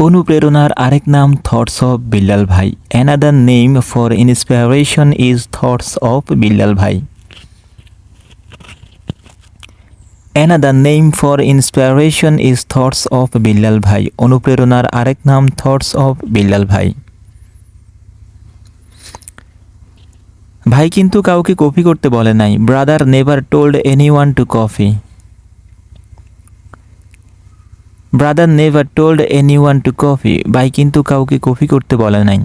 অনুপ্রেরণার আরেক নাম thoughts of Billal Bhai. Another name for inspiration is thoughts of Billal Bhai. Another name for inspiration is thoughts of Billal Bhai. অনুপ্রেরণার আরেক নাম থটস অফ বিল্লাল ভাই। ভাই কিন্তু কাউকে কপি করতে বলে নাই। Brother never told anyone to copy. Brother never told anyone to copy. ভাই কিন্তু কাউকে কপি করতে বলে নাই।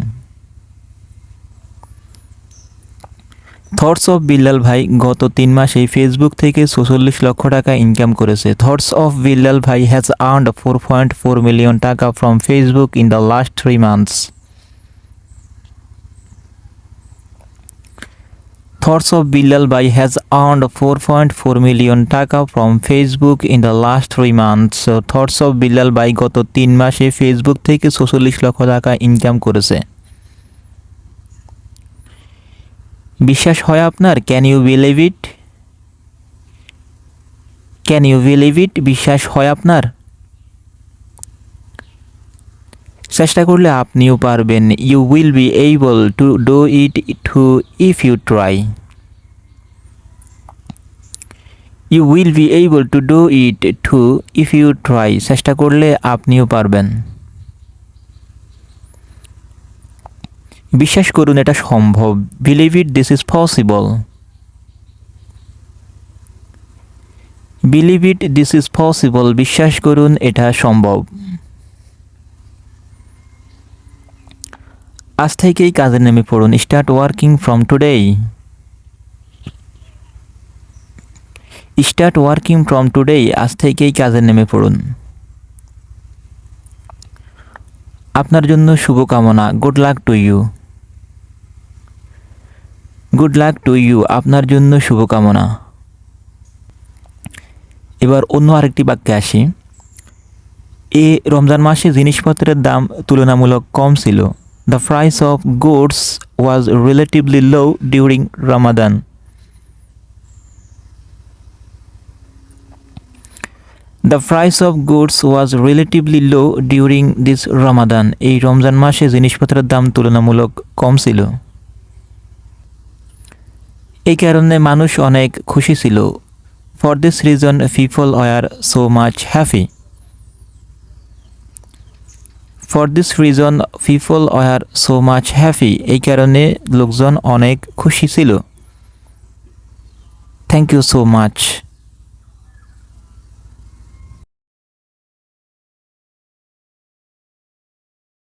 থটস অফ বিল্লাল ভাই গত 3 মাসেই ফেসবুক থেকে ৪৬ লক্ষ টাকা ইনকাম করেছে। থটস অফ বিল্লাল ভাই হ্যাজ আর্নড 4.4 মিলিয়ন টাকা from Facebook in the last 3 months. Thoughts of Bilal Bhai has earned 4.4 million টাকা from Facebook in the last 3 months. So Thoughts of Bilal Bhai গত 3 মাসে Facebook থেকে ৪৬ লক্ষ টাকা income করেছে। বিশ্বাস হয় আপনার? Can you believe it? Can you believe it? বিশ্বাস হয় আপনার? চেষ্টা করলে আপনিও পারবেন। You will be able to do it too if you try. You will be able to do it too if you try. চেষ্টা করলে আপনিও পারবেন। বিশ্বাস করুন এটা সম্ভব। Believe it this is possible. Believe it this is possible. বিশ্বাস করুন এটা সম্ভব। আজ থেকেই কাজে নেমে পড়ুন। Start working from today. Start working from today. আজ থেকেই কাজে নেমে পড়ুন। আপনার জন্য শুভকামনা। Good luck to you. Good luck to you. আপনার জন্য শুভকামনা। এবার অন্য আরেকটি বাক্যে আসি। রমজান মাসে জিনিসপত্রের দাম তুলনামূলক কম ছিল। The price of goods was relatively low during Ramadan. The price of goods was relatively low during this Ramadan. এই রমজান মাসে জিনিসপত্রের দাম তুলনামূলক কম ছিল। এই কারণে মানুষ অনেক খুশি ছিল। For this reason people were so much happy. For this reason people were so much happy. এই কারণে লোকজন অনেক খুশি ছিল। Thank you so much.